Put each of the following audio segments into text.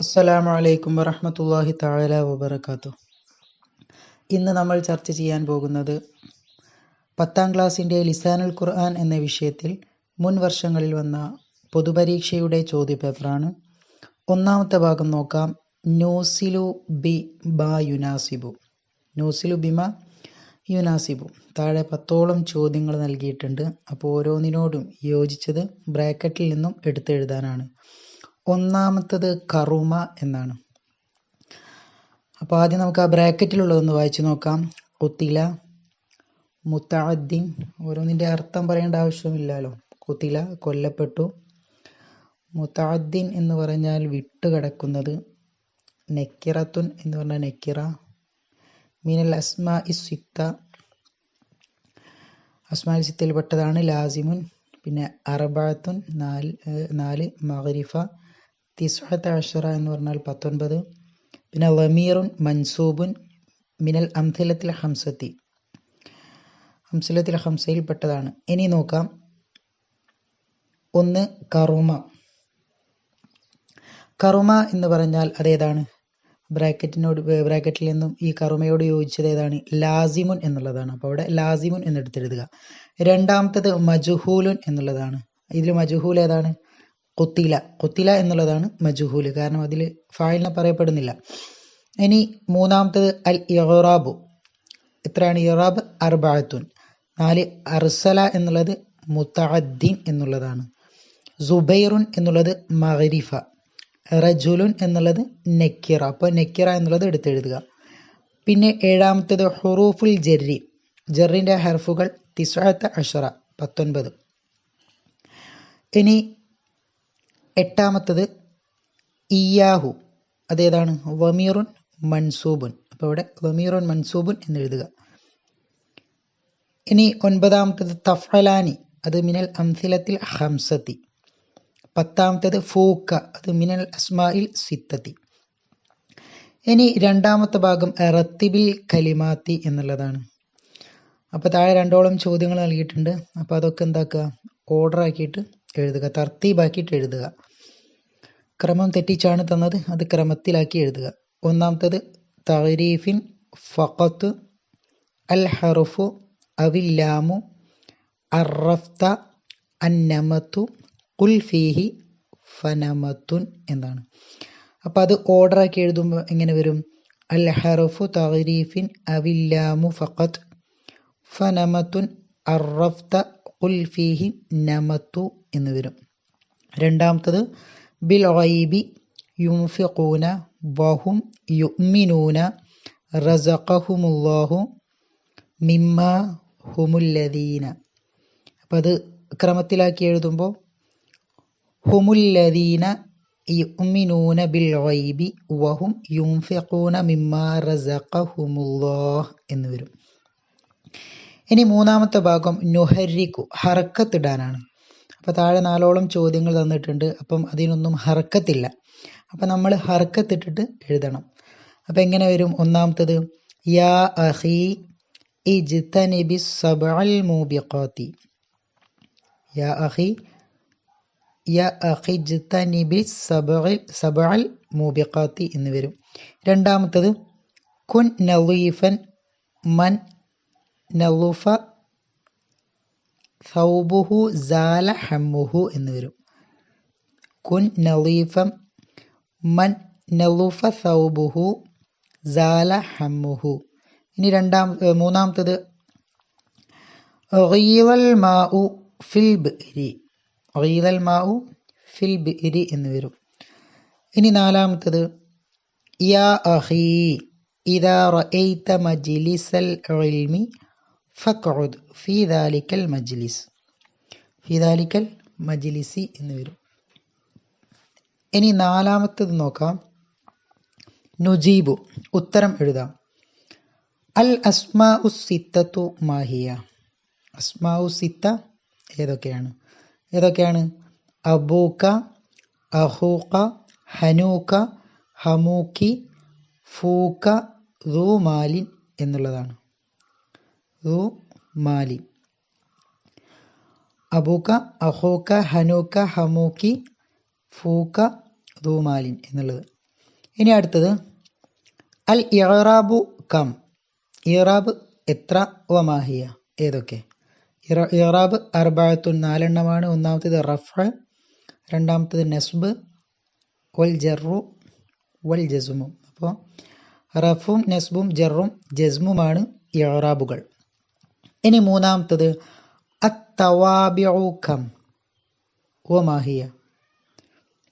അസ്സലാമു അലൈക്കും വറഹ്മത്തുള്ളാഹി തആല വബറകാതുഹു. ഇന്ന് നമ്മൾ ചർച്ച ചെയ്യാൻ പോകുന്നത് 10ാം ക്ലാസ്സിൻ്റെ ലിസാനുൽ ഖുർആൻ എന്ന വിഷയത്തിൽ മുൻ വർഷങ്ങളിൽ വന്ന പൊതുപരീക്ഷയുടെ ചോദ്യപേപ്പറാണ്. ഒന്നാമത്തെ ഭാഗം നോക്കാം. നൂസിലു ബി ബാ യുനാസിബു. നൂസിലു ബിമ യുനാസിബു. താഴെ 10ഓളം ചോദ്യങ്ങൾ നൽകിയിട്ടുണ്ട്. അപ്പോൾ ഓരോന്നിനോടും യോജിച്ചത് ബ്രാക്കറ്റിൽ നിന്നും എടുത്തെഴുതാനാണ്. ഒന്നാമത്തത് കറുമ എന്നാണ്. അപ്പോൾ ആദ്യം നമുക്ക് ആ ബ്രാക്കറ്റിലുള്ളതൊന്ന് വായിച്ചു നോക്കാം. കുത്തില, മുത്തഅദ്ദിൻ, ഓരോന്നിൻ്റെ അർത്ഥം പറയേണ്ട ആവശ്യമില്ലല്ലോ. കുത്തില കൊല്ലപ്പെട്ടു, മുത്തഅദ്ദിൻ എന്ന് പറഞ്ഞാൽ വിട്ടുകിടക്കുന്നത്, നെക്കിറത്തുൻ എന്ന് പറഞ്ഞാൽ നെക്കിറ, മിനൽ അസ്മാഇ സിത്ത, അസ്മാഇ സിത്തയിൽപ്പെട്ടതാണ് ലാസിമുൻ, പിന്നെ അർബഅത്തുൻ നാല്, മഗ്രിഫ, തിസ്അത അശറ എന്ന് പറഞ്ഞാൽ 19, പിന്നെ ലമീറുൻ മൻസൂബുൻ മിനൽ അംഥിലത്തിൽ ഹംസത്തി, ഹംസലത്തിൽ ഹംസയിൽപ്പെട്ടതാണ്. ഇനി നോക്കാം. ഒന്ന് കറുമ. കറുമ എന്ന് പറഞ്ഞാൽ അതേതാണ്? ബ്രാക്കറ്റിൽ നിന്നും ഈ കറുമയോട് യോജിച്ചത് ഏതാണ്? ലാസിമുൻ എന്നുള്ളതാണ്. അപ്പോൾ അവിടെ ലാസിമുൻ എന്നെടുത്തെഴുതുക. രണ്ടാമത്തത് മജ്ഹൂലുൻ എന്നുള്ളതാണ്. ഇതിൽ മജ്ഹൂൽ ഏതാണ്? കുത്തില. കുത്തില എന്നുള്ളതാണ് മജ്ഹൂല്, കാരണം അതിൽ ഫായിലിനെ പറയപ്പെടുന്നില്ല. ഇനി മൂന്നാമത്തത് അൽ ഇറാബു. എത്രയാണ് ഇറാബ്? അർബഅത്തുൻ. 4, അർസല എന്നുള്ളത് മുത്തഅദ്ദിൻ എന്നുള്ളതാണ്. സുബൈറുൻ എന്നുള്ളത് മഗ്രിഫ. റജുലുൻ എന്നുള്ളത് നെക്കിറ. അപ്പോൾ നെക്കിറ എന്നുള്ളത് എടുത്തെഴുതുക. പിന്നെ ഏഴാമത്തത് ഹുറൂഫുൽ ജർരി. ജറിൻ്റെ ഹർഫുകൾ 19, 19. ഇനി എട്ടാമത്തത് ഇയാഹു. അതേതാണ്? വമീറുൻ മൻസൂബുൻ. അപ്പോൾ ഇവിടെ വമീറുൻ മൻസൂബുൻ എന്നെഴുതുക. ഇനി ഒൻപതാമത്തത് തഫ്അലാനി. അത് മിനൽ അംഥിലത്തിൽ ഹംസത്തി. 10ാമത്തത് ഫൂക്ക. അത് മിനൽ അസ്മാഇൽ സിത്തത്തി. ഇനി രണ്ടാമത്തെ ഭാഗം റത്തിബിൽ കലിമാത്തി എന്നുള്ളതാണ്. അപ്പോൾ താഴെ 2ഓളം ചോദ്യങ്ങൾ നൽകിയിട്ടുണ്ട്. അപ്പോൾ അതൊക്കെ എന്താക്കുക? ഓർഡർ ആക്കിയിട്ട് എഴുതുക, തർത്തീബാക്കിയിട്ട് എഴുതുക. ക്രമം തെറ്റിച്ചാണ് തന്നത്, അത് ക്രമത്തിലാക്കി എഴുതുക. ഒന്നാമത്തത് തഗ്രീഫിൻ ഫഖത്ത്, അൽ ഹർഫു അവില്ലാമു, അറഫ്ത, അന്നമത്തു, ഖുൽ ഫീഹി ഫനമത്തുൻ എന്നാണ്. അപ്പോൾ അത് ഓർഡർ ആക്കി എഴുതുമ്പോൾ എങ്ങനെ വരും? അൽ ഹർഫു തഗ്രീഫിൻ അവില്ലാമു ഫഖത്ത്, ഫനമത്തുൻ അറഫ്ത, ഖുൽ ഫീഹി നമത്തു എന്ന് വരും. രണ്ടാമത്തത് ബിൽ ഗൈബി യുൻഫിഖൂന വഹും യുഅ്മിനൂന റസഖഹുമുല്ലാഹു മിമ്മാ ഹുമുല്ലദീന. അപ്പോൾ അത് ക്രമത്തിലാക്കി എഴുതുമ്പോൾ ഹുമുല്ലദീന യുഅ്മിനൂന ബിൽ ഗൈബി വഹും യുൻഫിഖൂന മിമ്മാ റസഖഹുമുല്ലാഹ് എന്ന് വരും. ഇനി മൂന്നാമത്തെ ഭാഗം നുഹരിക്കു, ഹർക്കത്തിടാനാണ്. അപ്പോൾ താഴെ 4ഓളം ചോദ്യങ്ങൾ തന്നിട്ടുണ്ട്. അപ്പം അതിനൊന്നും ഹർക്കത്തില്ല. അപ്പം നമ്മൾ ഹർക്കത്തിട്ടിട്ട് എഴുതണം. അപ്പം എങ്ങനെ വരും? ഒന്നാമത്തത് യാ അഖി ഇജ്തനിബി സബ്അൽ മൂബിഖാത്തി. യാ അഖി ഇജ്തനിബി സബ്അൽ മൂബിഖാത്തി എന്ന് വരും. രണ്ടാമത്തത് കുൻ നളീഫൻ മൻ നളുഫ സൗബുഹു സാല ഹമ്മുഹു എന്ന് വരും. കുൻ നളീഫം മൻ നളുഫ സൗബുഹു സാല ഹമ്മുഹു. ഇനി മൂന്നാമത്തത് ഗീലൽ മാഉ ഫിൽ ബിഇരി. ഗീലൽ മാഉ ഫിൽ ബിഇരി എന്ന് വരും. ഇനി നാലാമത്തത് യാ അഖി ഇദാ റഅയ്ത മജ്ലിസൽ ഇൽമി ഫഖഉദ് ഫീ ദാലിക്കൽ മജ്ലിസ്. ഫീ ദാലിക്കൽ മജ്ലിസി എന്ന് വരും. ഇനി നാലാമത്തത് നോക്കാം. നുജീബു, ഉത്തരം എഴുതാം. അൽ അസ്മാഉ സിത്തത്തു മാഹിയ. അസ്മാഉ സിത്ത ഏതൊക്കെയാണ്? അബൂക, അഹൂക, ഹനൂക, ഹമൂക്കി, ഫൂക, ദൂ മാലിൻ എന്നുള്ളതാണ്. ദൂ മാലിൻ. അബൂക, അഹൂക, ഹനൂക, ഹമൂക്കി, ഫൂക, ദൂ മാലിൻ എന്നുള്ളത്. ഇനി അടുത്തത് അൽ ഇറാബു കം. ഇറാബ് എത്ര, വമാഹിയ ഏതൊക്കെ? ഇറാബ് അർബഅത്തുൻ 4 എണ്ണമാണ്. ഒന്നാമത്തേത് റഫ്അ, രണ്ടാമത്തേത് നസ്ബ്, വൽ ജർറു വൽ ജസ്മു. അപ്പോൾ റഫും നസ്ബും ജറും ജസ്മുമാണ് ഇറാബുകൾ. ഇനി മൂന്നാമത്തത് അത്തവാബിഉ കം വമാഹിയ,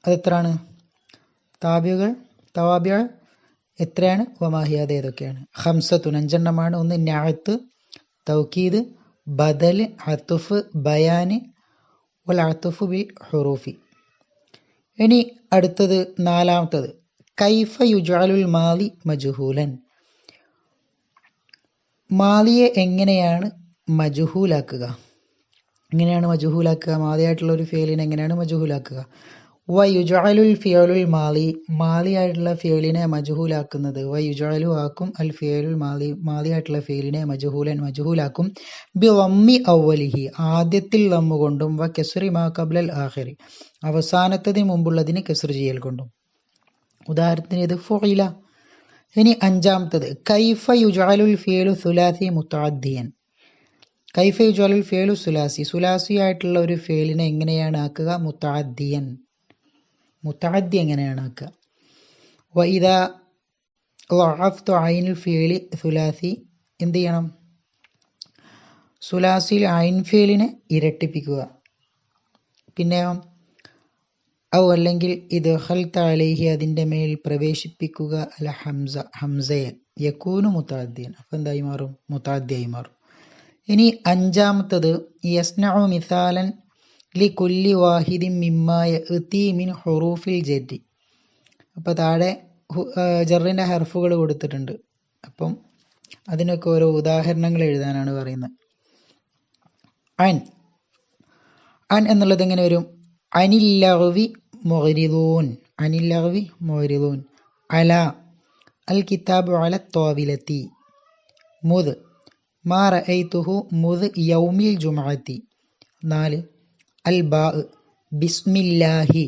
അതെത്രയാണ്? തവാബിഉ എത്രയാണ്? വമാഹിയ അത് ഏതൊക്കെയാണ്? ഖംസത്തുൻ 5 എണ്ണമാണ്. ഒന്ന് നഅത്ത്, തൗക്കീദ്, ബദൽ, അത്ഫ്, ബയാന്, വൽ അത്ഫു ബിൽ ഹുറൂഫി. ഇനി അടുത്തത് നാലാമത്തത് കൈഫ യുജഅലുൽ മാലി മജ്ഹൂലൻ. മാലിയെ എങ്ങനെയാണ് മജ്ഹൂലാക്കുക? എങ്ങനെയാണ് മജ്ഹൂലാക്കുക? മാലിയായിട്ടുള്ള ഒരു ഫിയലിനെ എങ്ങനെയാണ് മജ്ഹൂലാക്കുക? വയുജഅലുൽ ഫിയലുൽ മാലി, മാലിയായിട്ടുള്ള ഫിയലിനെ മജ്ഹൂലാക്കുന്നത്. വയുജഅലു ആക്കും അൽ ഫിയലുൽ മാലി, മാലിയായിട്ടുള്ള ഫിയലിനെ മജ്ഹൂലാക്കും ബി വമ്മി അവലിഹി, ആദ്യത്തിൽ ലമ്മു കൊണ്ടും, വ കസ്രി മാ ഖബ്ലൽ ആഖിരി, അവസാനത്തതിന് മുമ്പുള്ളതിന് കസ്ർ ചെയ്യൽ കൊണ്ടും. ഉദാഹരണത്തിന് ഇത് ഫുഇല. ഇനി അഞ്ചാമത്തത് കൈഫ യുജഅലുൽ ഫിയലു സുലാസി മുതഅദ്ദിയൻ. കൈഫ യുജഅലുൽ ഫിയലു സുലാസി, സുലാസി ആയിട്ടുള്ള ഒരു ഫിയലിനെ എങ്ങനെയാണ് ആക്കുക? മുതഅദ്ദിയൻ, മുതഅദ്ദി എങ്ങനെയാണ് ആക്കുക? വഇദാ ളഅഫ്തു ഐനുൽ ഫിയലി സുലാസി, എന്ത് ചെയ്യണം? സുലാസിയിൽ ഐൻ ഫിയലിനെ ഇരട്ടിപ്പിക്കുക. പിന്നെ ഔ അല്ലെങ്കിൽ ഇദ്ഖൽത അലൈഹി, അതിൻ്റെ മേൽ പ്രവേശിപ്പിക്കുക, അൽ ഹംസ, ഹംസയെ, യകൂനു മുതഅദ്ദിയൻ, അപ്പോൾ എന്തായി മാറും? മുതഅദ്ദിയായി മാറും. ഇനി അഞ്ചാമത്തത് യസ്നഉ മിസാലൻ ലികുല്ലി വാഹിദിൻ മിമ്മാ യഅതി മിൻ ഹുറൂഫിൽ ജർരി. അപ്പോൾ താഴെ ജറിൻ്റെ ഹർഫുകൾ കൊടുത്തിട്ടുണ്ട്. അപ്പം അതിനൊക്കെ ഓരോ ഉദാഹരണങ്ങൾ എഴുതാനാണ് പറയുന്നത്. അൻ എന്നുള്ളത് എങ്ങനെ വരും? അനിൽ ലഗ്വി മുഗ്രിദൂൻ, അനിൽ ലഗ്വി മുഗ്രിദൂൻ. അല അൽ കിതാബു അല ത്വാവിലത്തി. മുദ് മാ റഅയ്തുഹു മുദ് യൗമിൽ ജുമുഅത്തി. 4 അൽ ബാ ബിസ്മില്ലാഹി.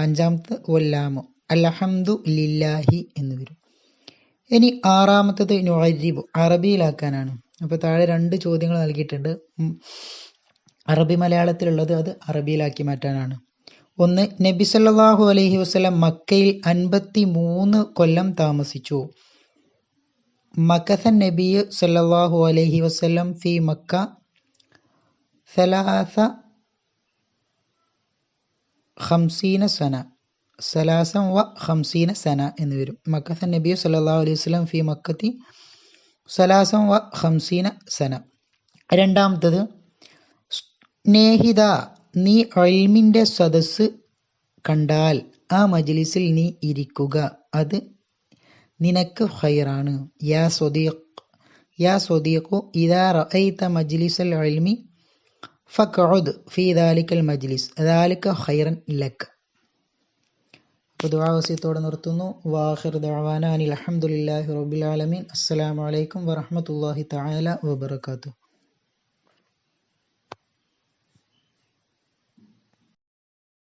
അഞ്ചാമത്തെ വല്ലാമു അൽഹംദു ലില്ലാഹി എന്ന് വരും. ഇനി ആറാമത്തത് നുഅരിബു, അറബിയിലാക്കാനാണ്. അപ്പോൾ താഴെ 2 ചോദ്യങ്ങൾ നൽകിയിട്ടുണ്ട്. അറബി മലയാളത്തിലുള്ളത് അത് അറബിയിലാക്കി മാറ്റാനാണ്. ഒന്ന്, നബി സല്ലല്ലാഹു അലൈഹി വസല്ലം മക്കയിൽ 53 കൊല്ലം താമസിച്ചു. മക്കസൻ നബി സല്ലല്ലാഹു അലൈഹി വസല്ലം ഫി മക്ക 53 സന, 53 സന എന്ന് വരും. മക്കസൻ നബി സല്ലല്ലാഹു അലൈഹി വസല്ലം ഫി മക്കത്തി 53 സന. രണ്ടാമത്തത് സ്നേഹിത, നീ ഇൽമിൻ്റെ സദസ്സ് കണ്ടാൽ ആ മജ്ലിസിൽ നീ ഇരിക്കുക, അത് നിനക്ക് ഖൈറാണ്. യാ സ്വദീഖു ഇദാ റഅയ്ത മജ്ലിസൽ ഇൽമി ഫഖഉദ് ഫീ ദാലിക്കൽ മജ്ലിസ് ദാലിക ഖൈറൻ ലക. അപ്പോൾ ദുആ വസിയത്തോടെ നിർത്തുന്നു. വാഖിർ ദഅവാന അനിൽ ഹംദുലില്ലാഹി റബ്ബിൽ ആലമീൻ. അസ്സലാമു അലൈക്കും വറഹ്മത്തുള്ളാഹി തആല വബറകാതുഹു.